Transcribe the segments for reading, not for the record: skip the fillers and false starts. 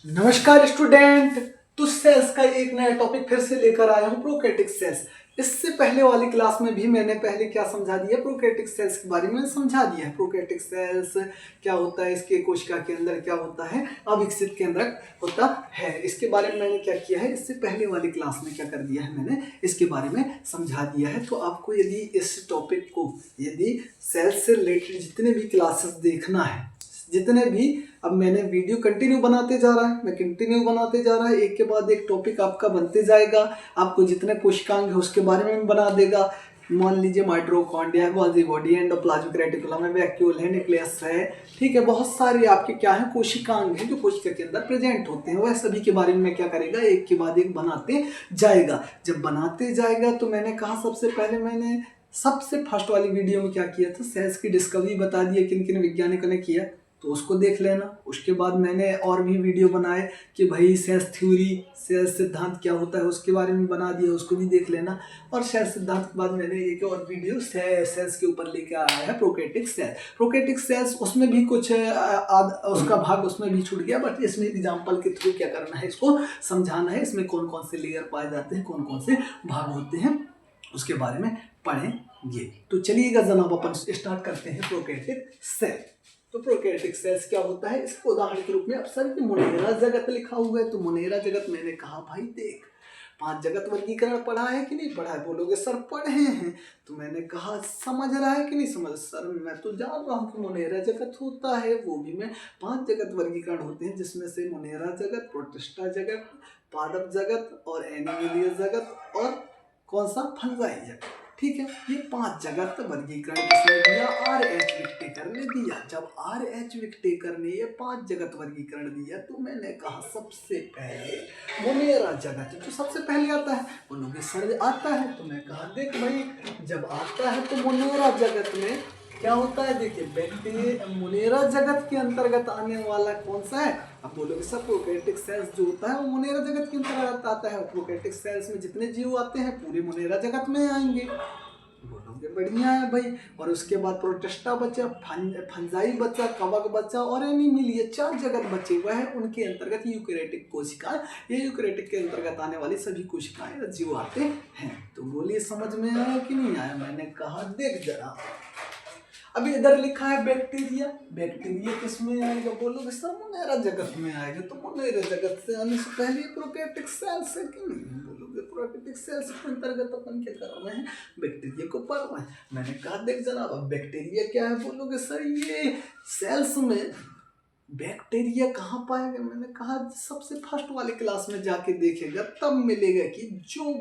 नमस्कार स्टूडेंट। तो सेल्स का एक नया टॉपिक फिर से लेकर आया हूँ, प्रोकैरियोटिक सेल्स। इससे पहले वाली क्लास में भी मैंने पहले क्या समझा दिया, प्रोकैरियोटिक सेल्स के बारे में समझा दिया है। प्रोकैरियोटिक सेल्स क्या होता है, इसके कोशिका के अंदर क्या होता है, अविकसित केंद्रक होता है। इसके बारे में मैंने क्या किया है, इससे पहले वाली क्लास में क्या कर दिया है, मैंने इसके बारे में समझा दिया है। तो आपको यदि इस टॉपिक को, यदि सेल्स से रिलेटेड जितने भी क्लासेस देखना है, जितने भी, अब मैंने वीडियो कंटिन्यू बनाते जा रहा है, मैं कंटिन्यू बनाते जा रहा है, एक के बाद एक टॉपिक आपका बनते जाएगा। आपको जितने कोशिकांग है उसके बारे में बना देगा। मान लीजिए mitochondria, Golgi body, endoplasmic reticulum है, वैक्यूल है, न्यूक्लियस है, ठीक है, बहुत सारे आपके क्या है, कोशिकांग हैं जो कोशिका के अंदर प्रेजेंट होते हैं। वह सभी के बारे में क्या करेगा, एक के बाद एक बनाते जाएगा। जब बनाते जाएगा तो मैंने कहा सबसे पहले मैंने सबसे फर्स्ट वाली वीडियो में क्या किया था, सेल्स की डिस्कवरी बता दिया किन किन वैज्ञानिकों ने किया, तो उसको देख लेना। उसके बाद मैंने और भी वीडियो बनाए कि भाई सेल्स थ्योरी, सेल्स सिद्धांत क्या होता है उसके बारे में बना दिया, उसको भी देख लेना। और सेल्स सिद्धांत के बाद मैंने एक और वीडियो सेल्स के ऊपर लेके आया है, प्रोकैरियोटिक सेल्स। प्रोकैरियोटिक सेल्स उसमें भी कुछ उसका भाग उसमें भी छूट गया, बट इसमें एग्जाम्पल के थ्रू क्या करना है, इसको समझाना है। इसमें कौन कौन से लेयर पाए जाते हैं, कौन कौन से भाग होते हैं, उसके बारे में पढ़ेंगे। तो चलिएगा जनाब, अपन स्टार्ट करते हैं प्रोकैरियोटिक सेल। तो प्रोकैरियोटिक सेल्स क्या होता है, इसको उदाहरण के रूप में, अब सर कि मोनेरा जगत लिखा हुआ है, तो मोनेरा जगत मैंने कहा भाई देख, 5 जगत वर्गीकरण पढ़ा है कि नहीं पढ़ा है, बोलोगे सर पढ़े हैं। तो मैंने कहा समझ रहा है कि नहीं समझ, सर मैं तो जान रहा हूँ कि मोनेरा जगत होता है, वो भी मैं 5 जगत वर्गीकरण होते हैं, जिसमें से मोनेरा जगत, प्रोटिस्टा जगत, पादप जगत और एनिमलिया जगत और कौन सा, फंजाई जगत, ठीक है। ये 5 जगत वर्गीकरण किसने दिया, आर.एच. विक्टेकर ने दिया। जब आर.एच. विक्टेकर ने ये 5 जगत वर्गीकरण दिया, तो मैंने कहा सबसे पहले मोनेरा जगत जो सबसे पहले आता है, बोलोगे सर आता है, तो मैं कहा देख भाई, जब आता है तो मोनेरा जगत में क्या होता है, देखिए बैक्टीरिया, मोनेरा जगत के अंतर्गत आने वाला कौन सा है, अब बोलोगे सब प्रोकैरियोटिक सेल्स जो होता है वो मोनेरा जगत के अंतर्गत आता है। प्रोकैरियोटिक सेल्स में जितने जीव आते हैं पूरे मोनेरा जगत में आएंगे, बोलोगे बढ़िया है भाई। और उसके बाद प्रोटिस्टा बचा, फंजाई बचा, कवक बचा और एनिमलिया, 4 जगत बचे हुए हैं। उनके अंतर्गत यूकैरियोटिक कोशिकाएं, ये यूकैरियोटिक के अंतर्गत आने वाली सभी कोशिकाएं जीव आते हैं। तो बोलिए समझ में आया कि नहीं आया, मैंने कहा देख जरा। अभी इधर लिखा है बैक्टीरिया, बैक्टीरिया किस में आएगा, बोलोगे सर मोनेरा जगत में आएगा, तो मोनेरा जगत से आने से पहले प्रोकैरियोटिक सेल्स है कि नहीं, बोलोगे प्रोकैरियोटिक सेल्स के अंतर्गत अपन क्या कर रहे हैं, बैक्टीरिया को पढ़ रहे हैं। मैंने कहा देख जनाब, अब बैक्टीरिया क्या है, बोलोगे सर ये सेल्स में बैक्टीरिया कहाँ पाएगा, मैंने कहा सबसे फर्स्ट वाली क्लास में जाके देखेगा तब मिलेगा कि जो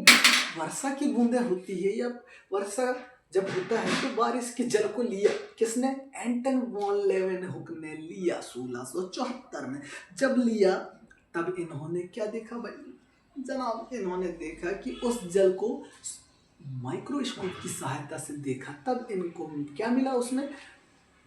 वर्षा की बूंदें होती है, या वर्षा जब होता है तो बारिश के जल को लिया किसने, एंटन वॉन लेवेनहुक ने लिया 1674 में। जब लिया तब इन्होंने क्या देखा भाई जनाब, इन्होंने देखा कि उस जल को माइक्रोस्कोप की सहायता से देखा, तब इनको क्या मिला उसमें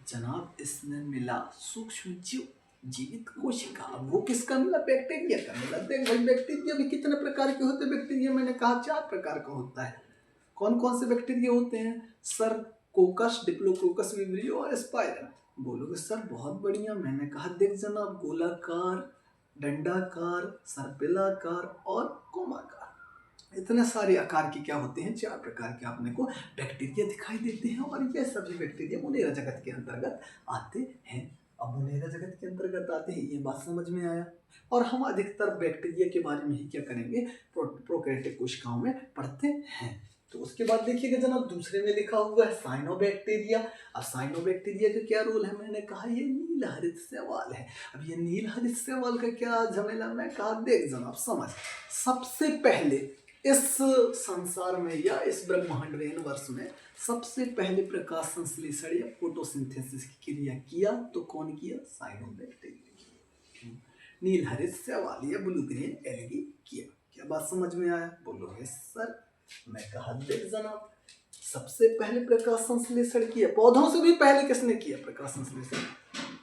जनाब, इसमें मिला सूक्ष्म जीव, जीवित कोशिका। अब वो किसका मिला, बैक्टीरिया का मिला। देख भाई बैक्टीरिया भी कितने प्रकार के होते हैं, बैक्टीरिया मैंने कहा 4 प्रकार का होता है। कौन कौन से बैक्टीरिया होते हैं, सर कोकस, डिप्लोकोकस, विब्रियो और स्पाइरल। बोलोगे सर बहुत बढ़िया, मैंने कहा देख जनाब, गोलाकार, डंडाकार, सर्पिलाकार और कोमाकार, इतने सारे आकार के क्या होते हैं, 4 प्रकार के अपने को बैक्टीरिया दिखाई देते हैं। और ये सभी बैक्टीरिया मोनेरा जगत के अंतर्गत आते हैं। अब मोनेरा जगत के अंतर्गत आते हैं, ये बात समझ में आया। और हम अधिकतर बैक्टीरिया के बारे में ही क्या करेंगे, प्रोकैरियोटिक कोशिकाओं में पढ़ते हैं। तो उसके बाद देखिएगा जनाब, दूसरे में लिखा हुआ है साइनोबैक्टीरिया। अब साइनोबैक्टीरिया का क्या रोल है, मैंने कहा ये नील हरित शैवाल है। अब ये नील हरित शैवाल का क्या झमेला, मैं कहा देख जनाब समझ, सबसे पहले इस संसार में या इस ब्रह्मांड में, यूनिवर्स में सबसे पहले प्रकाश संश्लेषण या फोटोसिंथेसिस की क्रिया किया तो कौन किया, साइनोबैक्टीरिया, नील हरित शैवाल या ब्लू ग्रीन एल्गी किया। क्या बात समझ में आया, बोलोगे सर, मैं कहा देख जनाब, सबसे पहले प्रकाश संश्लेषण किया, पौधों से भी पहले किसने किया प्रकाश संश्लेषण,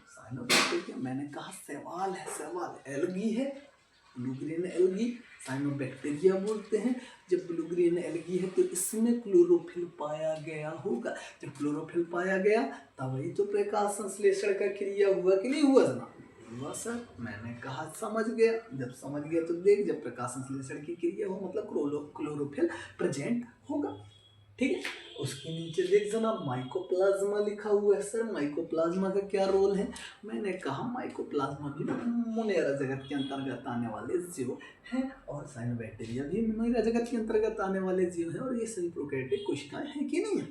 साइनोबैक्टीरिया। मैंने कहा शैवाल है, शैवाल एल्गी है, ब्लू ग्रीन एल्गी साइनोबैक्टीरिया बोलते हैं। जब ब्लू ग्रीन एल्गी है तो इसमें क्लोरोफिल पाया गया होगा। जब क्लोरोफिल पाया गया तब ही तो प्रकाश संश्लेषण का क्रिया हुआ कि नहीं हुआ जनाब। हुआ सर, मैंने कहा समझ गया। जब समझ गया तो देख, जब प्रकाश संश्लेषण की क्रिया हो मतलब क्लोरोफिल प्रेजेंट होगा, ठीक है। उसके नीचे देख जनाब माइकोप्लाज्मा लिखा हुआ है। सर माइकोप्लाज्मा का क्या रोल है? मैंने कहा माइकोप्लाज्मा भी मोनेरा जगत के अंतर्गत आने वाले जीव हैं और साइनोबैक्टीरिया भी मोनेरा जगत के अंतर्गत आने वाले जीव हैं, और ये सभी प्रोकैरियोटिक कोशिकाएं हैं कि नहीं है?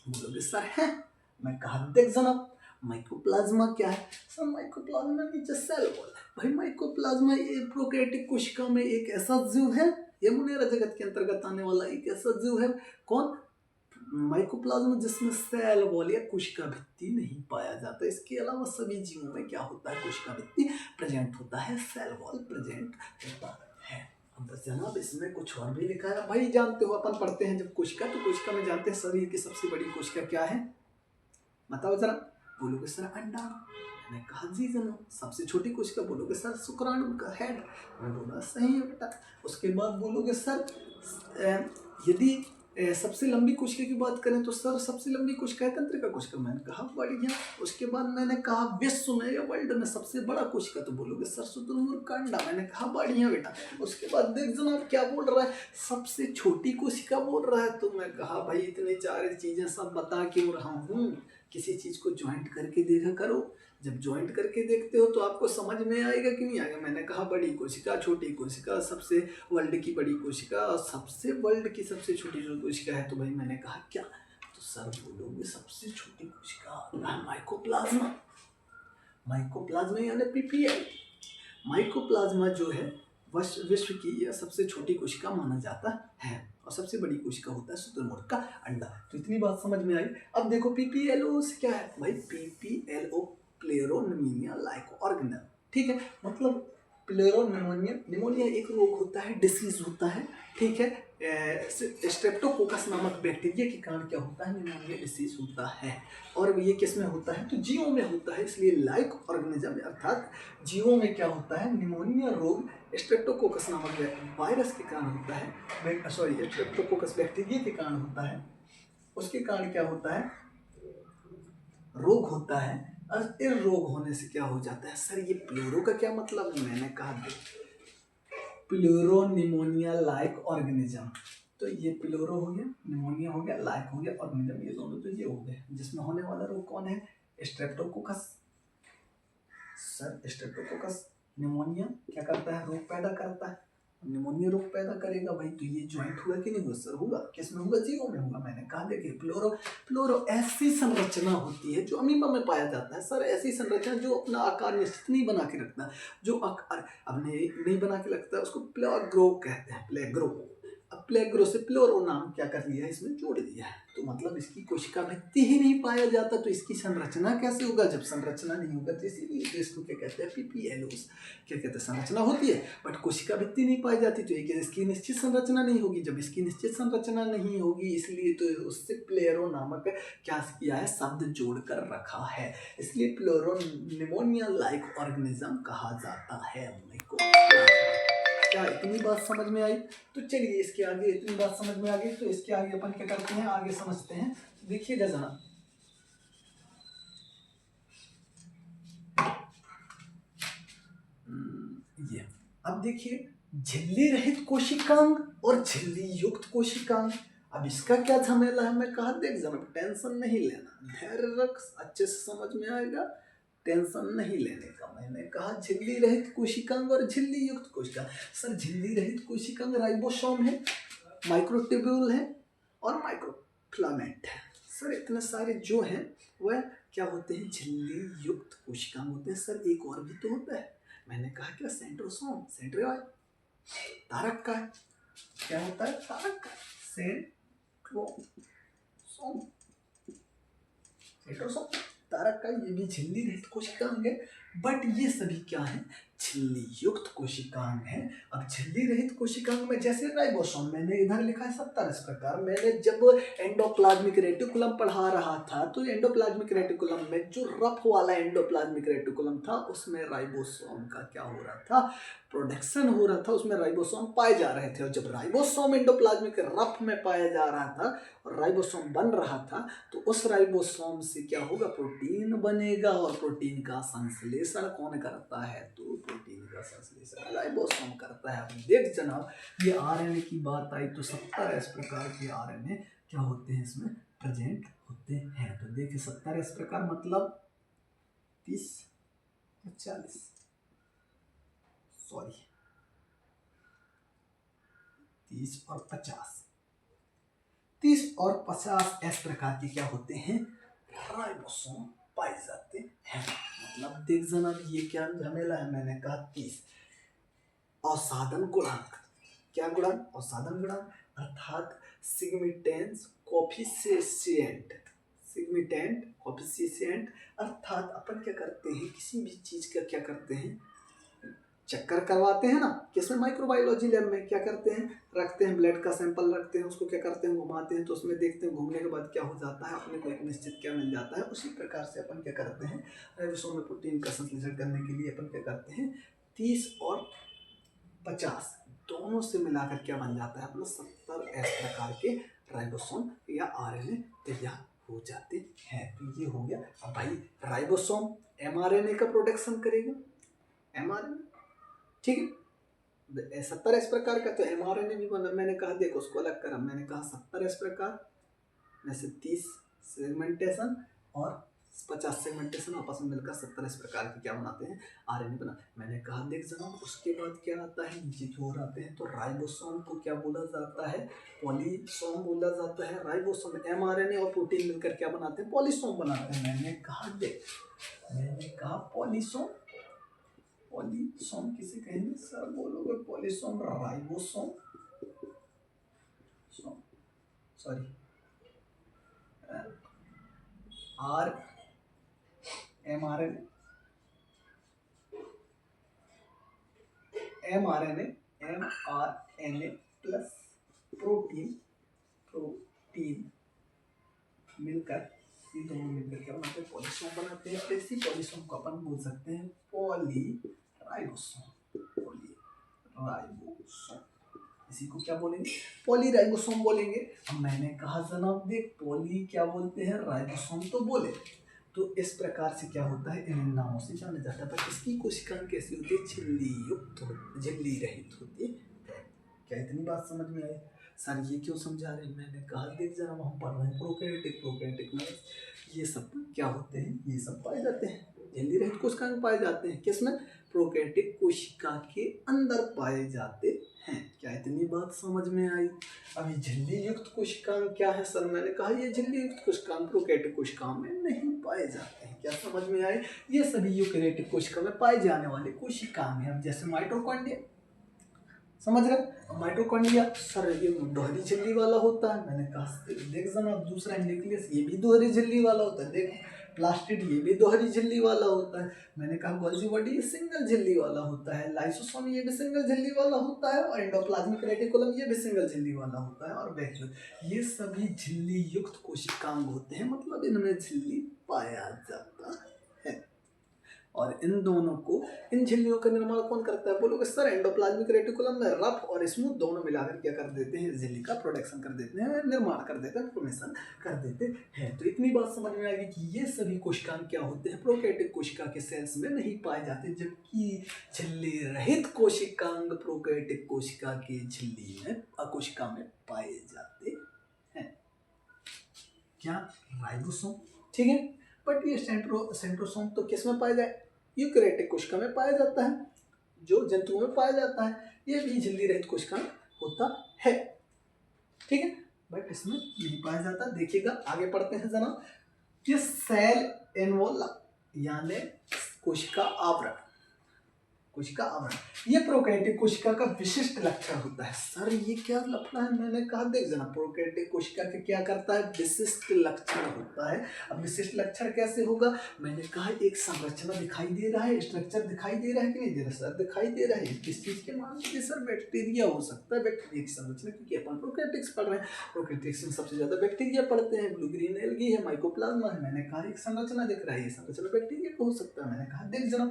बोलोगे सर है। मैं कहा देख जनाब माइकोप्लाज्मा क्या है? सर माइकोप्लाज्मा नीचे सेल वॉल है। भाई माइकोप्लाज्मा ये प्रोकैरियोटिक कोशिका में एक ऐसा जीव है, ये मोनेरा जगत के अंतर्गत आने वाला एक ऐसा जीव है। कौन? माइकोप्लाज्मा, जिसमें सेल वॉल या कोशिका भित्ति नहीं पाया जाता। इसके अलावा सभी जीवों में क्या होता है? कोशिका भित्ति प्रेजेंट होता है, सेल वॉल प्रेजेंट होता है। अब बस जनाब इसमें कुछ और भी लिखा है। भाई जानते हो अपन पढ़ते हैं जब कोशिका, तो कोशिका में जानते हैं शरीर की सबसे बड़ी कोशिका क्या है? बताओ जरा। बोलोगे सर अंडा। मैंने कहा जी जनाब। सबसे छोटी कोशिका? बोलोगे सर शुक्राणु का हेड। मैं बोला सही है बेटा। उसके बाद बोलोगे सर यदि सबसे लंबी कोशिका की बात करें तो सर सबसे लंबी कोशिका है तंत्रिका कोशिका। मैंने कहा बढ़िया। उसके बाद मैंने कहा विश्व में या वर्ल्ड में सबसे बड़ा कोशिका, तो बोलोगे सर शुतुरमुर्ग का अंडा। मैंने कहा बढ़िया बेटा। उसके बाद देख जनाब क्या बोल रहा है? सबसे छोटी कोशिका बोल रहा है। तो मैं कहा भाई इतनी सारी चीजें सब बता क्यों रहा हूँ, किसी चीज को ज्वाइंट करके देखा करो। जब ज्वाइंट करके देखते हो तो आपको समझ में आएगा कि नहीं आएगा। मैंने कहा बड़ी कोशिका, छोटी कोशिका, सबसे वर्ल्ड की बड़ी कोशिका और सबसे वर्ल्ड की सबसे छोटी जो कोशिका है, तो भाई मैंने कहा क्या? तो सर बोलोगे सबसे छोटी कोशिका माइकोप्लाज्मा। माइकोप्लाज्मा यानी पीपीएल। माइकोप्लाज्मा जो है विश्व की यह सबसे छोटी कोशिका माना जाता है, और सबसे बड़ी कोशिका होता है शुतुरमुर्ग का अंडा। तो इतनी बात समझ में आई। अब देखो पीपीएलओ से क्या है भाई? पीपीएलओ प्लेरोनिमोनिया लाइक ऑर्गेनल, ठीक है। मतलब प्लेरोनिमोनिया, निमोनिया एक रोग होता है, डिसीज होता है, ठीक है। स्ट्रेप्टोकोकस नामक बैक्टीरिया के कारण क्या होता है? निमोनिया डिसीज होता है। और ये किस में होता है? तो जीवों में होता है। इसलिए लाइक ऑर्गेनिज्म अर्थात जीवों में क्या होता है? निमोनिया रोग स्ट्रेप्टोकोकस नामक वायरस के कारण होता है, सॉरी स्ट्रेप्टोकोकस बैक्टीरिया के कारण होता है। उसके कारण क्या होता है? रोग होता है। और इस रोग होने से क्या हो जाता है? सर ये प्लेरो का क्या मतलब है? मैंने कहा प्लेरो निमोनिया लाइक ऑर्गेनिज्म। तो ये प्लेरो हो गया, निमोनिया हो गया, लाइक हो गया, ऑर्गेनिज्म, ये दोनों तो ये हो गए। जिसमें होने वाला रोग कौन है? स्ट्रेप्टोकोकस। सर स्ट्रेप्टोकोकस निमोनिया क्या करता है? रोग पैदा करता है। निमोनिया रोग पैदा करेगा भाई, तो ये ज्वाइंट हुआ कि नहीं हुआ? सर होगा। किस में होगा? जीवों में होगा। मैंने कहा देखिए प्लोरो ऐसी संरचना होती है जो अमीबा में पाया जाता है। सर ऐसी संरचना जो अपना आकार निश्चित नहीं बना के रखता, जो आकार अब नहीं बना के रखता है, उसको प्लेग्रो कहते हैं। प्लेग्रो। अब प्लेग्रो से प्लोरो नाम क्या कर लिया है? इसमें जोड़ दिया है। तो मतलब इसकी कोशिका भित्ति ही नहीं पाया जाता, तो इसकी संरचना कैसे होगा? जब संरचना नहीं होगा तो इसीलिए इसको क्या कहते हैं? पीपीएलओस क्या कहते हैं? संरचना होती है बट कोशिका भित्ति नहीं पाई जाती, तो इसकी निश्चित संरचना नहीं होगी। जब इसकी निश्चित संरचना नहीं होगी, इसलिए तो उससे प्लेरो नामक क्या किया है? शब्द जोड़कर रखा है। इसलिए प्लेरो निमोनिया लाइक ऑर्गेनिज्म कहा जाता है। क्या इतनी बात समझ में आई? तो चलिए इसके आगे, इतनी बात समझ में आ गई तो इसके आगे अपन क्या करते हैं? आगे समझते हैं। देखिएगा जरा, ये अब देखिए झिल्ली रहित कोशिकांग और झिल्ली युक्त कोशिकांग। अब इसका क्या झमेला है? मैं कहा देख जरा टेंशन नहीं लेना, धैर्य रख, अच्छे से समझ में आएगा, टेंशन नहीं लेने का। मैंने कहा झिल्ली रहित कोशिकांग और झिल्ली युक्त कोशिका। सर झिल्ली रहित कोशिकांग राइबोसोम है, माइक्रोट्यूब्यूल है और माइक्रोफिलामेंट है। सर इतने सारे जो हैं वह क्या होते हैं? झिल्ली युक्त कोशिकांग होते हैं। सर एक और भी तो होता है। मैंने कहा क्या? सेंट्रोसोम। सेंट्रियोल तारक का है। क्या होता है? तारक का। सेंट्रोसोम, सेंट्रोसोम तारक का। ये भी झिल्ली रहित कोशिकांग है। बट ये सभी क्या है? झिल्ली युक्त कोशिकांग है। अब झिल्ली रहित कोशिकांग में जैसे राइबोसोम, मैंने इधर लिखा है 70 इस प्रकार। मैंने जब एंडोप्लाज्मिक रेटिकुलम पढ़ा रहा था तो एंडोप्लाज्मिक रेटिकुलम में जो रफ वाला एंडोप्लाज्मिक रेटिकुलम था उसमें राइबोसोम का क्या हो रहा था, प्रोडक्शन हो रहा था, उसमें राइबोसोम पाए जा रहे थे। और जब राइबोसोम एंडोप्लाज्मिक रफ में पाया जा रहा था और राइबोसोम बन रहा था तो उस राइबोसोम से क्या होगा, प्रोटीन बनेगा। और प्रोटीन का संश्लेषण कौन करता है, तो प्रोटीन का संश्लेषण राइबोसोम करता है। अब देख जनाब, ये आरएनए की बात आई तो 70 इस प्रकार के आरएनए क्या होते हैं इसमें प्रेजेंट होते हैं। तो देखिए 70 इस प्रकार मतलब 30 40 सॉरी 30 और 50 30 और 50 इस प्रकार के क्या होते हैं, राइबोसोम पाए जाते हैं। मतलब देख जनाब ये क्या झमेला है, मैंने कहा 30 अवसादन गुणांक, क्या गुणांक, अवसादन गुणांक अर्थात सिग्मिटेंस कोफिशिएंट, सिग्मिटेंट कोफिशिएंट अर्थात अपन क्या करते हैं, किसी भी चीज का क्या करते हैं, चक्कर करवाते हैं ना, किसमें, माइक्रोबायोलॉजी लैब में क्या करते हैं, रखते हैं ब्लड का सैंपल रखते हैं, उसको क्या करते हैं, घुमाते हैं, तो उसमें देखते हैं घूमने के बाद क्या हो जाता है, अपने को एक निश्चित क्या मिल जाता है। उसी प्रकार से अपन क्या करते हैं, राइबोसोम में प्रोटीन का संश्लेषण करने के लिए अपन क्या करते हैं, 30 और 50 दोनों से मिलाकर क्या बन जाता है अपना 70 इस प्रकार के राइबोसोम या आरएनए तैयार हो जाते हैं। तो ये हो गया। अब भाई राइबोसोम एमआरएनए का प्रोडक्शन करेगा, एमआरएनए, ठीक है। 70 इस प्रकार का तो एमआरएनए भी बना, मैंने कहा देखो उसको अलग करा, मैंने कहा 70 इस प्रकार में से 30 सेगमेंटेशन और 50 सेगमेंटेशन आपस में मिलकर 70 इस प्रकार के क्या बनाते हैं, आरएनए बना। मैंने कहा देख जनाब उसके बाद क्या आता है, नीचे की ओर आते हैं तो राइबोसोम को क्या बोला जाता है, पॉलीसोम बोला जाता है। राइबोसोम एमआरएनए और प्रोटीन मिलकर क्या बनाते हैं, पॉलीसोम बनाते हैं। मैंने कहा देख, मैंने कहा पॉलीसोम, पॉलीसोम किसे कहेंगे सर, बोलोगे polysome, ribosome, sorry or mRNA, mRNA, mRNA plus protein, protein मिलकर ये दोनों मिलकर क्या बनाते हैं, पॉलीसोम बनाते हैं। और इसी पॉलीसोम को अपन बोल सकते हैं पॉलीराइबोसोम, पॉलीराइबोसोम, इसी को क्या बोलेंगे, पॉलीराइबोसोम बोलेंगे। अब मैंने कहा जनाब देख पॉली क्या बोलते हैं, राइबोसोम तो बोले, तो इस प्रकार से क्या होता है, इन नामों से जाना जाता है। पर इसकी कोशिकाएं कैसी होती है, झिल्ली युक्त, झिल्ली रहित होती है। क्या इतनी बात समझ में आई सर, ये क्यों समझा रहे हैं, मैंने कहा देख जरा हम पढ़ रहे हैं प्रोकैरियोटिक, प्रोकैरियोटिक में ये सब क्या होते हैं, ये सब पाए जाते हैं, झिल्ली रहित कोशिकाएं पाए जाते हैं, किसमें, प्रोकैरियोटिक कोशिका के अंदर पाए जाते हैं। क्या इतनी बात समझ में आई। अभी झिल्ली युक्त कोशिकांग क्या है सर, मैंने कहा ये झिल्ली युक्त कोशिकांग प्रोकैरियोटिक कोशिकाओं में नहीं पाए जाते हैं। क्या समझ में आए, ये सभी यूकैरियोटिक कोशिका में पाए जाने वाले कोशिकांग हैं। अब जैसे माइटोकॉन्ड्रिया, समझ रहे, माइटोकॉन्ड्रिया सर ये दोहरी झिल्ली वाला होता है। मैंने कहा देख जनाब दूसरा न्यूक्लियस ये भी दोहरी झिल्ली वाला होता है, देख प्लास्टिड ये भी दोहरी झिल्ली वाला होता है। मैंने कहा गोल्जी बॉडी ये सिंगल झिल्ली वाला होता है, लाइसोसोम ये भी सिंगल झिल्ली वाला होता है, और एंडोप्लाज्मिक रेटिकुलम ये भी सिंगल झिल्ली वाला होता है, और वैक्यूल ये सभी झिल्ली युक्त कोशिकांग होते हैं, मतलब इनमें झिल्ली पाया जाता है। और इन दोनों को, इन झिल्लियों का निर्माण कौन करता है, बोलोगे सर एंडोप्लाज्मिक रेटिकुलम में रफ और स्मूथ दोनों मिलाकर क्या कर देते हैं, झिल्ली का प्रोडक्शन कर देते हैं, निर्माण कर देते हैं, फॉर्मेशन कर देते हैं। तो इतनी बात समझ में आ गई कि ये सभी कोशिकाएं क्या होते हैं, प्रोकैरियोटिक कोशिका के सेल्स में नहीं पाए जाते, जबकि झिल्ली रहित कोशिकांग प्रोकैरियोटिक कोशिका के झिल्ली में, कोशिका में पाए जाते हैं। क्या, राइबोसोम, ठीक है। बट ये सेंट्रोसोम तो किस में पाया जाए, यूकैरियोटिक कोशिका में पाया जाता है, जो जंतुओं में पाया जाता है। ये भी झिल्ली रहित कोशिका होता है, ठीक है, बट इसमें नहीं पाया जाता। देखिएगा आगे पढ़ते हैं जनाब, ये सेल एनवोलप यानी कोशिका आवरण, कोशिका आवरण, ये प्रोकैरियोटिक कोशिका का विशिष्ट लक्षण होता है। सर ये क्या लफड़ा है? मैंने कहा देख जना, प्रोकैरियोटिक कोशिका के क्या करता है, विशिष्ट लक्षण होता है। अब विशिष्ट लक्षण कैसे होगा? मैंने कहा एक संरचना दिखाई दे रहा है, स्ट्रक्चर दिखाई दे रहा है कि नहीं दे रहा? सर दिखाई दे रहा है। किस चीज के? मान लीजिए सर बैक्टीरिया हो सकता है, बैक्टीरिया की संरचना, क्योंकि अपन प्रोकैरियोटिक्स पढ़ रहे हैं। प्रोकैरियोटिक्स में सबसे ज्यादा बैक्टीरिया पढ़ते हैं, ब्लू ग्रीन एल्गी है, माइकोप्लाज्मा है। मैंने कहा एक संरचना दिख रहा है, ये संरचना बैक्टीरिया को हो सकता है। मैंने कहा देख जना,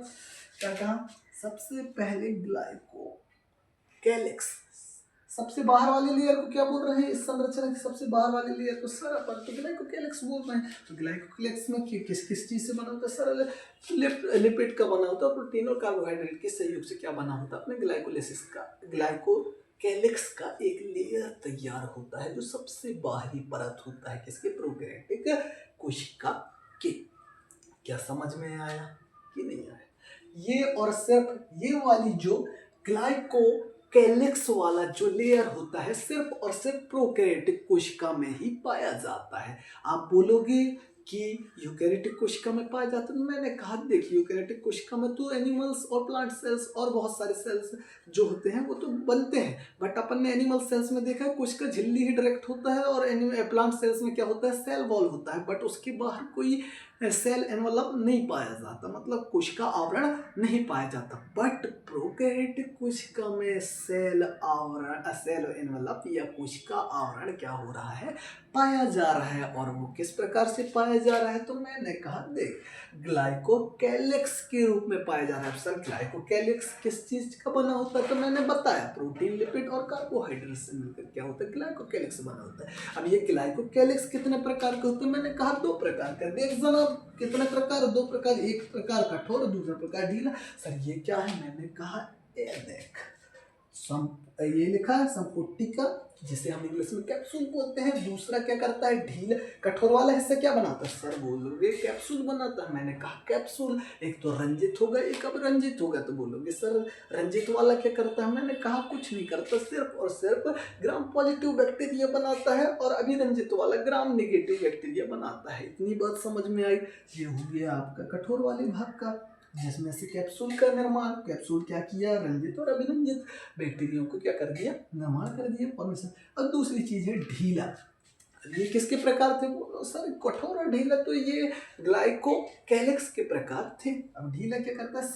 क्या कहा? सबसे पहले ग्लाइकोकैलिक्स, सबसे बाहर वाले लेयर को क्या बोल रहे हैं? इस संरचना की सबसे बाहर वाले लेयर को सर अपन तो ग्लाइकोकैलिक्स बोल रहे हैं। तो ग्लाइकोकैलिक्स में किस किस चीज से बना होता है? सर लिपिड का बना होता है, प्रोटीन और कार्बोहाइड्रेट के सहयोग से क्या बना होता है? अपने ग्लाइकोलाइसिस का, ग्लाइकोकैलिक्स का एक लेयर तैयार होता है जो सबसे बाहरी परत होता है किसके? प्रोकैरियोटिक कोशिका के। क्या समझ में आया कि नहीं आया? ये और सिर्फ ये वाली जो ग्लाइकोकैलिक्स वाला जो लेयर होता है सिर्फ और सिर्फ प्रोकैरियोटिक कोशिका में ही पाया जाता है। आप बोलोगे कि यूकैरियोटिक कोशिका में पाया जाता है, तो मैंने कहा देखिए यूकैरियोटिक कोशिका में तो एनिमल्स और प्लांट सेल्स और बहुत सारे सेल्स जो होते हैं वो तो बनते हैं, बट अपन ने एनिमल सेल्स में देखा है कोशिका झिल्ली ही डायरेक्ट होता है, और प्लांट सेल्स में क्या होता है? सेल वॉल होता है, बट उसके बाहर कोई सेल एनवलप नहीं पाया जाता, मतलब कोशिका आवरण नहीं पाया जाता। बट प्रोकैरियोटिक कोशिका में सेल आवरण, सेल एनवलप या कोशिका आवरण क्या हो रहा है? पाया जा रहा है। और वो किस प्रकार से पाया जा रहा है? तो मैंने कहा देख, ग्लाइकोकैलिक्स के रूप में पाया जा रहा है। सर ग्लाइकोकैलिक्स किस चीज का बना होता है? तो मैंने बताया प्रोटीन, लिपिड और कार्बोहाइड्रेट से मिलकर क्या होता है? ग्लाइकोकैलिक्स बना होता है। अब ये ग्लाइकोकैलिक्स कितने प्रकार के होते हैं? मैंने कहा 2 प्रकार का। देख जना कितने प्रकार? 2 प्रकार, एक प्रकार कठोर और दूसरा प्रकार ढीला। सर ये क्या है? मैंने कहा ये देख, ये लिखा है संपुटिका, जिसे हम इंग्लिश में कैप्सूल बोलते हैं। दूसरा क्या करता है? ढीला, कठोर वाला हिस्सा क्या बनाता है? सर बोलोगे कैप्सूल बनाता है। मैंने कहा कैप्सूल, एक तो रंजित होगा, एक अब रंजित होगा। तो बोलोगे सर रंजित वाला क्या करता है? मैंने कहा कुछ नहीं करता, सिर्फ और सिर्फ ग्राम पॉजिटिव बैक्टीरिया बनाता है, और अभी रंजित वाला ग्राम नेगेटिव बैक्टीरिया बनाता है। इतनी बात समझ में आई। ये हो गया आपका कठोर वाले भाग का, जिसमें से कैप्सूल का निर्माण, कैप्सूल क्या किया? रंजित और अभिरंजित बैक्टीरिया को क्या कर दिया? निर्माण कर दिया, फॉर्मेशन। अब दूसरी चीज है ढीला। ये किसके प्रकार थे? सर कठोर और ढीला तो ये ग्लाइकोकैलिक्स के प्रकार थे। अब ढीला क्या करता है?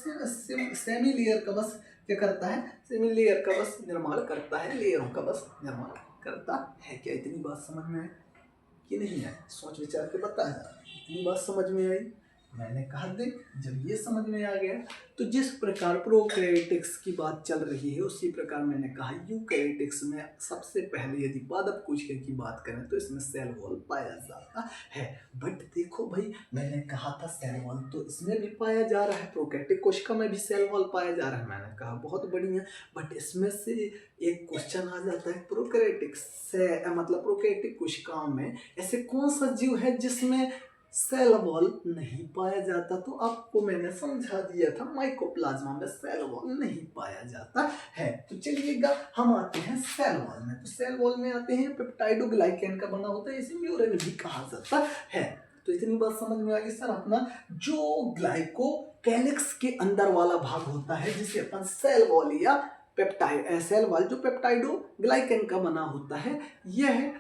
सेमी लेयर का बस क्या करता है? सेमी लेयर का बस निर्माण करता है, लेयरों का बस निर्माण करता है। क्या इतनी बात समझ में आई कि नहीं आई? सोच विचार के बता यार, इतनी बात समझ में आई? मैंने कहा देख, जब ये समझ में आ गया तो जिस प्रकार प्रोकैरियोटिक्स की बात चल रही है उसी प्रकार मैंने कहा यूकैरियोटिक्स में सबसे पहले यदि पादप कोशिका की बात करें तो इसमें सेल वॉल पाया जाता है। बट देखो भाई, मैंने कहा था सेल वॉल तो इसमें भी पाया जा रहा है, प्रोकैरियोटिक कोशिका में भी सेल वॉल पाया जा रहा है। मैंने कहा बहुत बढ़िया, बट इसमें से एक क्वेश्चन आ जाता है प्रोकैरियोटिक्स से, मतलब प्रोकैरियोटिक कोशिकाओं में ऐसे कौन सा जीव है जिसमें सेल वॉल नहीं पाया जाता? तो आपको मैंने समझा दिया था, माइकोप्लाज्मा में सेल वॉल नहीं पाया जाता है। तो चलिएगा हम आते हैं सेल वॉल में। तो सेल वॉल में आते हैं, पेप्टाइडोग्लाइकैन का बना होता है, इसे म्यूरेन भी कहा जाता है। तो इतनी बात समझ में आ गई सर। अपना जो ग्लाइकोकैलिक्स के अंदर वाला भाग होता है जिसे अपन सेल वॉल या पेप्टाइड, सेल वॉल जो पेप्टाइडोग्लाइकैन का बना होता है, यह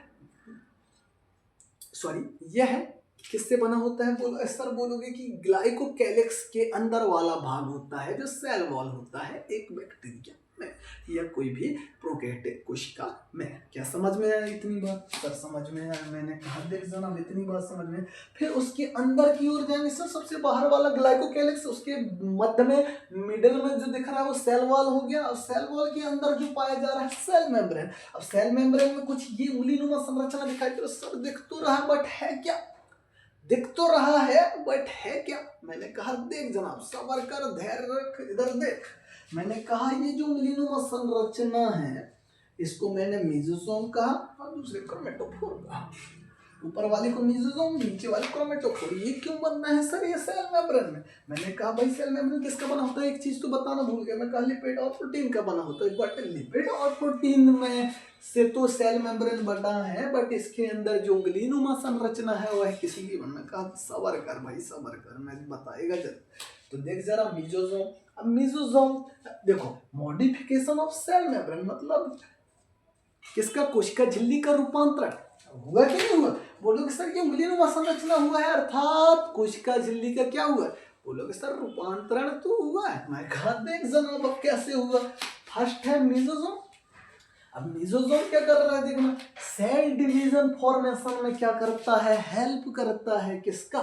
किससे बना होता है? सर बोलोगे कि ग्लाइकोकैलिक्स के अंदर वाला भाग होता है जो सेल वॉल होता है एक बैक्टीरिया में या कोई भी प्रोकैरियोटिक कोशिका में। क्या समझ में आया इतनी बात? सर समझ में आया। मैंने कहा देख जनाब इतनी बात समझ में। फिर उसके अंदर की ओर जाएंगे सर, सबसे बाहर वाला ग्लाइकोकैलिक्स, उसके मध्य में मिडिल में जो दिख रहा है वो सेल वॉल हो गया। और सेल वॉल के अंदर जो पाया जा रहा है सेल मेम्ब्रेन। अब सेल मेम्ब्रेन में कुछ ये उंगलीनुमा संरचना दिखाई दे रहा है। सर दिख तो रहा है बट है क्या? दिख तो रहा है बट है क्या? मैंने कहा देख जनाब, सबर कर, धैर्य रख, इधर देख। मैंने कहा ये जो उंगलीनुमा संरचना है इसको मैंने मेसोसोम कहा और दूसरे क्रोमेटोफोर कहा। ऊपर वाले को मेसोसोम, नीचे वाले क्रोमेटोफोर। ये क्यों बनना है सर? ये सेल मेम्ब्रेन में। मैंने कहा भाई सेल मेम्ब्रेन किसका बना होता है? एक चीज तो बताना भूल गया, मैं कहा लिपिड और प्रोटीन का बना होता है। बट लिपिड और प्रोटीन में से तो सेल मेम्ब्रेन बना है, बट इसके अंदर जो उंगलीनुमा संरचना है वह किसी की बनना। कहा सबर कर भाई, सबर कर, मैं बताएगा जब। तो देख जरा मीजोजोम। अब मीजोजोम देखो, मॉडिफिकेशन ऑफ सेल मेम्ब्रेन मतलब किसका, कोशिका झिल्ली का रूपांतरण हुआ कि नहीं हुआ? बोलोगे सर ये उंगलीनुमा संरचना हुआ है, अर्थात कोशिका झिल्ली का क्या हुआ? बोलोगे सर रूपांतरण तो हुआ है। मैं कहा देख जनाब अब कैसे हुआ। फर्स्ट है मीजोजोम। अब मीजोजोम क्या कर रहा है देखना, सेल डिवीजन फॉर्मेशन में क्या करता है, हेल्प करता है। किसका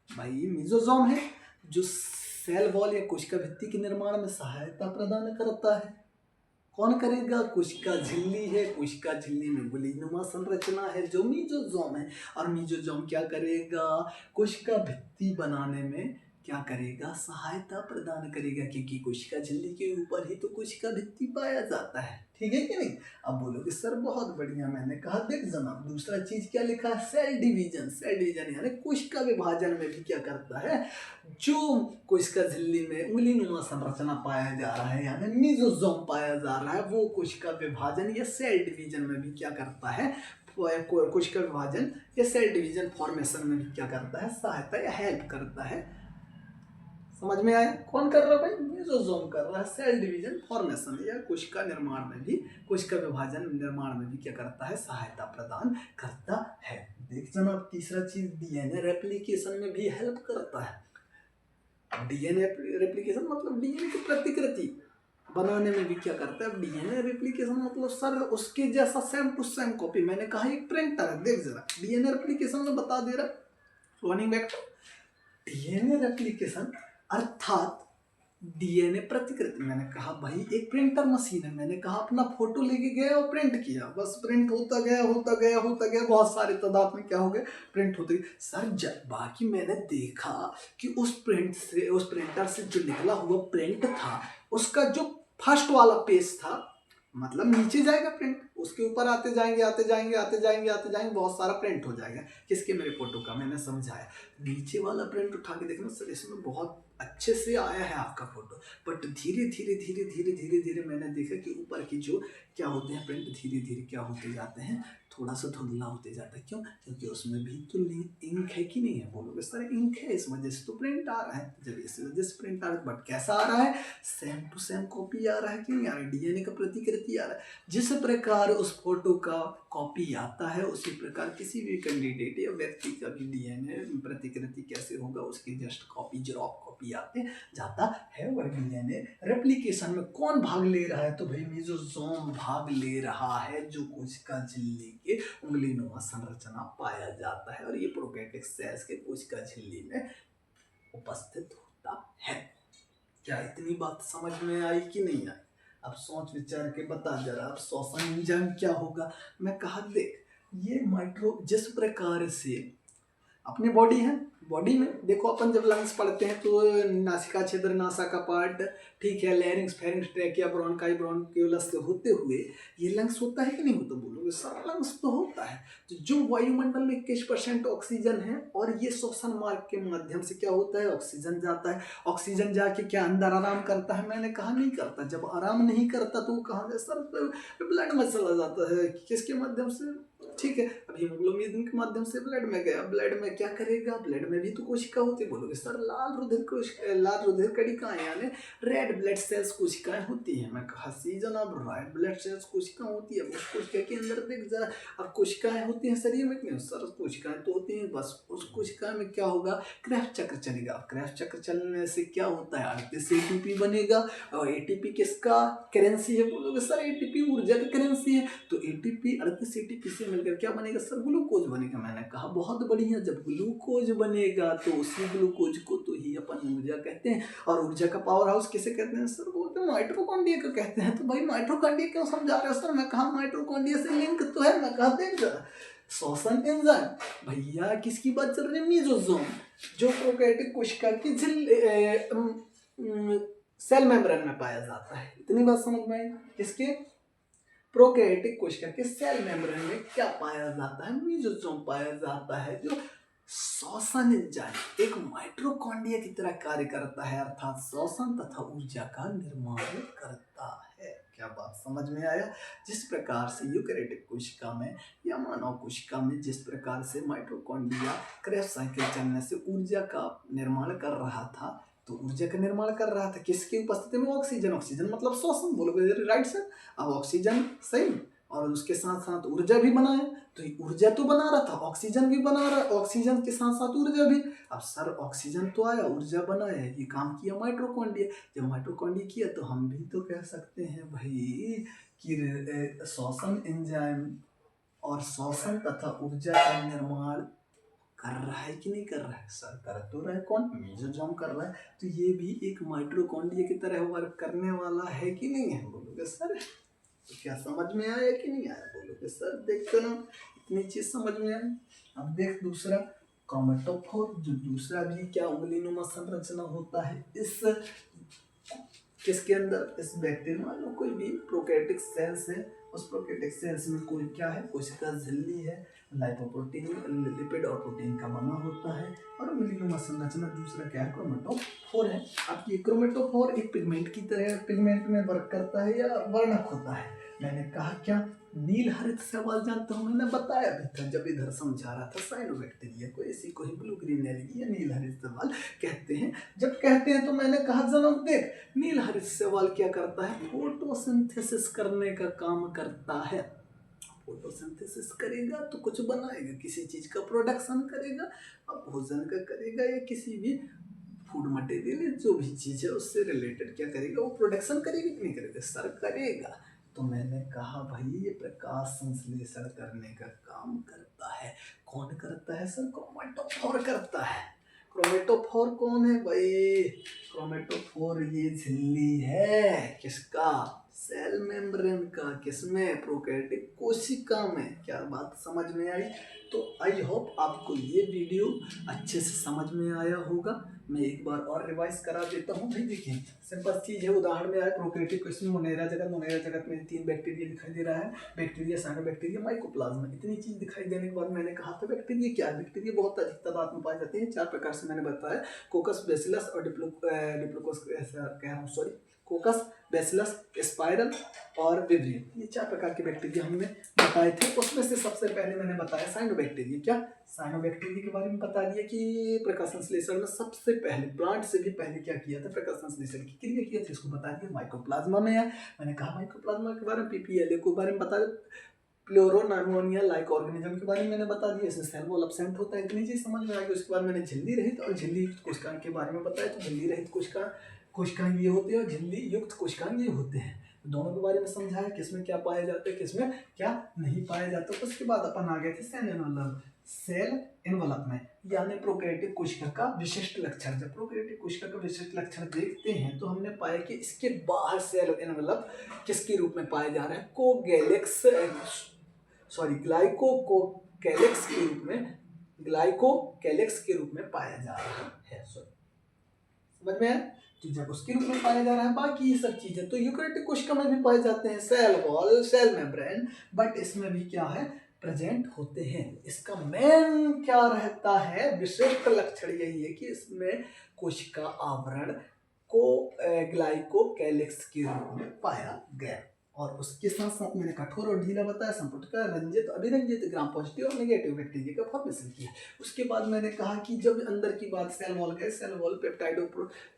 भाई? मीजोजोम है जो सेल वॉल या कोशिका भित्ति के निर्माण में सहायता प्रदान करता है। कौन करेगा? कोशिका झिल्ली है, कोशिका झिल्ली में गुलीनुमा संरचना है जो मीजोजोम है। और मीजोजोम क्या करेगा? कोशिका भित्ति बनाने में क्या करेगा? सहायता प्रदान करेगा, क्योंकि कोशिका झिल्ली के ऊपर ही तो कोशिका भित्ति पाया जाता है। ठीक है कि नहीं? अब बोलोगे सर बहुत बढ़िया, मैंने कहा देख जनाब दूसरा चीज क्या लिखा है, सेल डिवीजन। सेल डिवीजन यानी कोशिका विभाजन में भी क्या करता है, जो कोशिका झिल्ली में उंगलीनुमा संरचना पाया जा रहा है यानी मीजोजोम पाया जा रहा है, वो कोशिका विभाजन या सेल डिवीजन में भी क्या करता है, कोशिका विभाजन या सेल डिवीजन फॉर्मेशन में भी क्या करता है, सहायता या हेल्प करता है। समझ में आया? कौन कर रहा है भाई? मीजोजोम कर रहा है। सेल डिवीजन फॉर्मेशन या कोशिका निर्माण में भी, कोशिका विभाजन निर्माण में भी क्या करता है, सहायता प्रदान करता है। देख जनाब तीसरा चीज डीएनए रेप्लिकेशन में भी हेल्प करता है। डीएनए रेप्लिकेशन मतलब डीएनए की प्रतिकृति बनाने में भी क्या करता है। डीएनए रेप्लिकेशन मतलब सर उसके जैसा सेम टू सेम कॉपी। मैंने कहा एक प्रिंटर है, देख जरा डीएनए रेप्लिकेशन में बता दे रहा रनिंग बैक। डीएनए रेप्लिकेशन अर्थात डीएनए प्रतिकृति। मैंने कहा भाई एक प्रिंटर मशीन है, मैंने कहा अपना फोटो लेके गया और प्रिंट किया, बस प्रिंट होता गया होता गया होता गया, बहुत सारे तादाद में क्या हो गए, प्रिंट होते गए। सर जब बाकी मैंने देखा कि उस प्रिंटर से जो निकला हुआ प्रिंट था, उसका जो फर्स्ट वाला पेज था, मतलब नीचे जाएगा प्रिंट, उसके ऊपर आते जाएंगे आते जाएंगे आते जाएंगे आते जाएंगे, बहुत सारा प्रिंट हो जाएगा। किसके? मेरे फोटो का। मैंने समझाया नीचे वाला प्रिंट उठा के देखना सर इसमें बहुत अच्छे से आया है आपका फोटो, बट धीरे धीरे धीरे धीरे धीरे धीरे मैंने देखा कि ऊपर की जो क्या होते हैं प्रिंट धीरे धीरे क्या होते जाते हैं, थोड़ा सा धुंधला होते जाता है। क्यों? क्योंकि उसमें भी तो इंक है कि नहीं है? बोलोगे सर इंक है, इस वजह से तो प्रिंट आ रहा है। जब इस वजह से प्रिंट आ रहा है, बट कैसा आ रहा है? सेम टू सेम कॉपी आ रहा है कि नहीं आ रहा है? डीएनए का प्रतिकृति आ रहा है। जिस प्रकार उस फोटो का कॉपी आता है, उसी प्रकार किसी भी कैंडिडेट या व्यक्ति का भी डीएनए प्रतिकृति कैसे होगा, उसकी जस्ट कॉपी, जेरॉक्स कॉपी आते जाता है। और डीएनए रेप्लिकेशन में कौन भाग ले रहा है? तो भाई मीजोजोम भाग ले रहा है, जो कोशिका झिल्ली के उंगलीनुमा संरचना पाया जाता है, और ये प्रोकैरियोटिक सेल्स के कोशिका झिल्ली में उपस्थित होता है। क्या इतनी बात समझ में आई कि नहीं आई? अब सोच विचार के बता जरा, अब श्वसन एंजाइम क्या होगा? मैं कहा देख ये माइक्रो, जिस प्रकार से अपनी बॉडी है, बॉडी में देखो अपन जब लंग्स पढ़ते हैं तो नासिका क्षेत्र, नासा का पार्ट, ठीक है, लैरिंग्स, फेरिंग्स, ट्रैकिया, ब्रोंकाई, ब्रोंक्यूलस से होते हुए ये लंग्स होता है कि नहीं होता? बोलोगे सर लंग्स तो होता है। तो जो वायुमंडल में 21% ऑक्सीजन है, और ये श्वसन मार्ग के माध्यम से क्या होता है, ऑक्सीजन जाता है। ऑक्सीजन जाके क्या अंदर आराम करता है? मैंने कहा नहीं करता। जब आराम नहीं करता तो वो कहाँ जाए सर? ब्लड में चला जाता है। किसके माध्यम से? ठीक है, अब हीमोग्लोबिन के माध्यम से ब्लड में गया। ब्लड में क्या करेगा? ब्लड में भी तो कोशिका होती है। बोलोगे सर लाल रुधिर कणिकाएं यानी रेड ब्लड सेल्स कोशिकाएं होती हैं। मैं कहा सी जनाब रेड ब्लड सेल्स कोशिका होती है। उस कोशिका के अंदर देख जरा, अब कोशिकाएं होती हैं शरीर में क्यों? सर कोशिकाएं तो होती हैं, बस उस कोशिका में क्या होगा, क्रेफ्ट चक्र चलेगा। क्रेफ्ट चक्र चलने से क्या होता है, 38 एटीपी बनेगा। और एटीपी किसका करेंसी है? बोलोगे सर एटीपी ऊर्जा का करेंसी है। तो एटीपी 38 एटीपी से मिलकर क्या बनेगा? सर ग्लूकोज बनेगा। मैंने कहा बहुत बढ़िया, जब ग्लूकोज बनेगा तो उसी ग्लूकोज को तो ही अपन ऊर्जा कहते हैं। और ऊर्जा का पावर हाउस किसे कहते हैं? सर बोलते हैं माइटोकॉन्ड्रिया को कहते हैं। तो भाई माइटोकॉन्ड्रिया क्यों समझा रहे हो सर? मैं कहा माइटोकॉन्ड्रिया से लिंक तो है। मैं कहा देख जरा श्वसन एंजाइम भैया किसकी बात चल रही है? मीजोजोम, जो प्रोकैरियोटिक कोशिका की सेल मेम्ब्रेन में पाया जाता है। इतनी बात समझ में आई? किसके? प्रोकैरियोटिक कोशिका के सेल मेम्ब्रेन में क्या पाया जाता है? मीजोजोम पाया जाता है, जो श्वसन एंजाइम एक माइटोकॉन्ड्रिया की तरह कार्य करता है, अर्थात श्वसन तथा ऊर्जा का निर्माण करता है। क्या बात समझ में आया? जिस प्रकार से यूकैरियोटिक कोशिका में या मानव कोशिका में जिस प्रकार से माइटोकॉन्ड्रिया क्रेब्स साइकिल चलने से ऊर्जा का निर्माण कर रहा था, तो ऊर्जा का निर्माण कर रहा था किसकी उपस्थिति में? ऑक्सीजन। ऑक्सीजन मतलब श्वसन, बोलोगे राइट सर। अब ऑक्सीजन सही, और उसके साथ साथ ऊर्जा भी बनाया, तो ऊर्जा तो बना रहा था, ऑक्सीजन भी बना रहा, ऑक्सीजन के साथ साथ ऊर्जा भी। अब सर ऑक्सीजन तो आया, ऊर्जा बनाया, ये काम किया माइटोकॉन्ड्रिया। जब माइटोकॉन्ड्रिया किया तो हम भी तो कह सकते हैं भाई कि श्वसन एंजाइम और श्वसन तथा ऊर्जा का निर्माण कर रहा है कि नहीं कर रहा है? सर कर तो रहा है, कौन? मेसोसोम कर रहा है। तो ये भी एक माइटोकॉन्ड्रिया की तरह वर्क करने वाला है कि नहीं है? बोलोगे सर। तो क्या समझ में आया कि नहीं आया? बोलोगे सर। देखते ना, इतनी चीज समझ में आई। अब देख दूसरा क्रोमेटोफोर, जो दूसरा भी क्या उंगलीनुमा संरचना होता है इस किसके अंदर? इस बैक्टीरिया, मान लो कोई भी प्रोकैरियोटिक सेल्स है, उस प्रोकैरियोटिक सेल्स में कोई क्या है? कोशिका झिल्ली है, लाइपोप्रोटीन, लिपिड और प्रोटीन का बना होता है। और उंगलीनुमा संरचना दूसरा क्या है? क्रोमेटोफोर है। अब ये क्रोमेटोफोर एक पिगमेंट की तरह पिगमेंट में वर्क करता है या वर्णक होता है। मैंने कहा क्या? नील हरित शैवाल जानते हो? मैंने बताया भी था जब इधर समझा रहा था साइनोबैक्टीरिया को, इसी को ही ब्लू ग्रीन एलगी या नील हरित शैवाल कहते हैं। जब कहते हैं तो मैंने कहा जनाब देख, नील हरित शैवाल क्या करता है? फोटोसिंथेसिस करने का काम करता है। फोटोसिंथेसिस करेगा तो कुछ बनाएगा, किसी चीज का प्रोडक्शन करेगा, अब भोजन का करेगा या किसी भी फूड मटेरियल जो भी चीज है उससे रिलेटेड क्या करेगा? वो प्रोडक्शन करेगा कि नहीं करेगा? सर करेगा। तो मैंने कहा भाई ये प्रकाश संश्लेषण करने का काम करता है। कौन करता है सर? क्रोमेटोफोर करता है। क्रोमेटोफोर कौन है भाई? क्रोमेटोफोर ये झिल्ली है किसका? सेल मेम्ब्रेन का। किसमें? प्रोकैरियोटिक कोशिका में। क्या बात समझ में आई? तो आई होप आपको ये वीडियो अच्छे से समझ में आया होगा। मैं एक बार और रिवाइज करा देता हूँ। भाई देखिए सिंपल चीज है, उदाहरण में आया प्रोकैरियोटिक कोशिका, मोनेरा जगत। मोनेरा जगत में 3 बैक्टीरिया दिखाई दे रहा है, बैक्टीरिया, साइनोबैक्टीरिया, माइकोप्लाज्मा। इतनी चीज दिखाई देने के बाद मैंने कहा था बैक्टीरिया क्या है? बैक्टीरिया बहुत अधिक तादाद में पाए जाते हैं, 4 प्रकार से मैंने बताया, कोकस, बेसिलस और डिप्लोकोस, कह रहा हूँ सॉरी, कोकस, बेसिलस, स्पाइरल और विब्रियम। ये 4 प्रकार के बैक्टीरिया हमने बताए थे। उसमें से सबसे पहले मैंने बताया साइनोबैक्टीरिया। क्या? साइनोबैक्टीरिया के बारे में बता दिया कि प्रकाश संश्लेषण में सबसे पहले, प्लांट से भी पहले क्या किया था? प्रकाश संश्लेषण की क्रिया किया थी, इसको बता दिया। माइकोप्लाज्मा में है, मैंने कहा माइकोप्लाज्मा के बारे में, पीपीएलए के बारे में बता दिया, प्लोरोनामोनिया लाइक ऑर्गेनिज्म के बारे में मैंने बता दिया, इसमें सेल वॉल एब्सेंट होता है, इतनी चीज समझ में आ गई। उसके बाद मैंने झिल्ली रहित और झिल्ली युक्त कोशिकाएं के बारे में बताया। तो झिल्ली रहित कोशिकाएं ये होती है और झिल्ली युक्त कोशिकाएं ये होते हैं। दोनों के बारे में समझाया, किसमें क्या पाया जाता है, किसमें क्या नहीं पाया जाता। उसके बाद अपन आ गए थे सेल एनवलप में, यानी प्रोकैरियोटिक कोशिका का विशिष्ट लक्षण। जब प्रोकैरियोटिक कोशिका का विशिष्ट लक्षण देखते हैं तो हमने पाया कि इसके बाहर सेल एनवलप किसके रूप में पाया जा रहा है? ग्लाइकोकैलिक्स के रूप में, ग्लाइकोकैलिक्स के रूप में पाया जा रहा है। समझ में आया? तो जब उसके रूप में पाया जा रहा है, बाकी ये सब चीजें तो यूकैरियोटिक कोशिका में भी पाए जाते हैं, cell wall, cell membrane, but इसमें भी क्या है? प्रेजेंट होते हैं। इसका मेन क्या रहता है? विशिष्ट लक्षण यही है कि इसमें कोशिका आवरण को ग्लाइकोकैलिक्स के रूप में पाया गया। और उसके साथ साथ मैंने कठोर और ढीला बताया, संपुटिका, रंजित, अभिरंजित, ग्राम पॉजिटिव और नेगेटिव बैक्टीरिया का फॉर्मेशन किया। उसके बाद मैंने कहा कि जब अंदर की बात सेल वॉल गए, सेल वॉल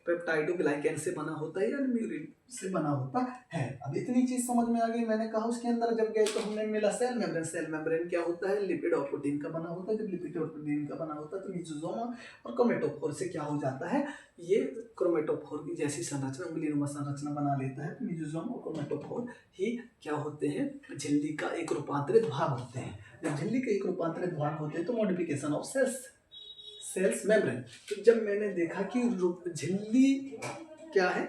पेप्टाइडोग्लाइकैन से बना होता है या म्यूरिन से बना होता है। अब इतनी चीज समझ में आ गई। मैंने कहा उसके अंदर जब गए तो हमने मिला सेल मेम्ब्रेन। सेल मेम्ब्रेन क्या होता है? लिपिड और प्रोटीन का बना होता है। जब लिपिड और प्रोटीन का बना होता है तो मेसोसोम और क्रोमेटोफोर से क्या हो जाता है? ये क्रोमेटोफोर की जैसी संरचना, उंगलीनुमा संरचना बना लेता है। तो मेसोसोम और क्रोमेटोफोर ही क्या होते हैं? झिल्ली का एक रूपांतरित भाग होते हैं। जब झिल्ली के एक रूपांतरित भाग होते हैं तो मॉडिफिकेशन ऑफ सेल्स मेम्ब्रेन। तो जब मैंने देखा कि झिल्ली क्या है,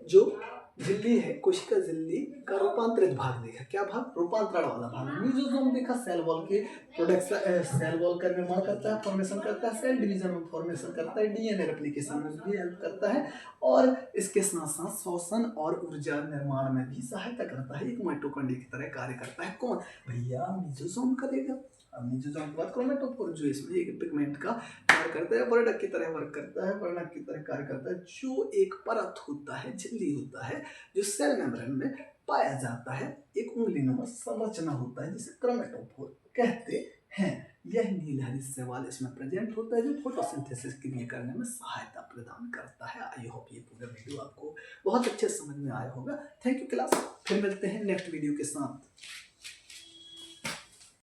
जो झिल्ली है, कोशिका झिल्ली का रूपांतरित भाग देखा। क्या भाग? रूपांतरण वाला भाग। मेसोसोम देखा, सेल वॉल के प्रोडक्शन, सेल वॉल का निर्माण करता है, फॉर्मेशन करता है, सेल डिवीजन में फॉर्मेशन करता है, डीएनए रेप्लिकेशन में भी हेल्प करता है, और इसके साथ साथ श्वसन और ऊर्जा निर्माण में भी सहायता करता है। एक माइटोकॉन्ड्रिया की तरह कार्य करता है। कौन भैया? मेसोसोम करेगा। अब मेसोसोम के बाद क्रोमेटोफोर, जो इसमें एक पिगमेंट का कार्य करता है, वर्णक की तरह वर्क करता है, वर्णक की तरह कार्य करता है, जो एक परत होता है, झिल्ली होता है, जो सेल मेम्ब्रेन में पाया जाता है। एक उंगलीनुमा संरचना होता है जिसे क्रोमेटोफोर कहते हैं। यह नील हरित शैवाल इसमें प्रेजेंट होता है, जो फोटोसिंथेसिस क्रिया करने में सहायता प्रदान करता है। आई होप ये पूरा वीडियो आपको बहुत अच्छे समझ में आया होगा। थैंक यू क्लास, फिर मिलते हैं नेक्स्ट वीडियो के साथ।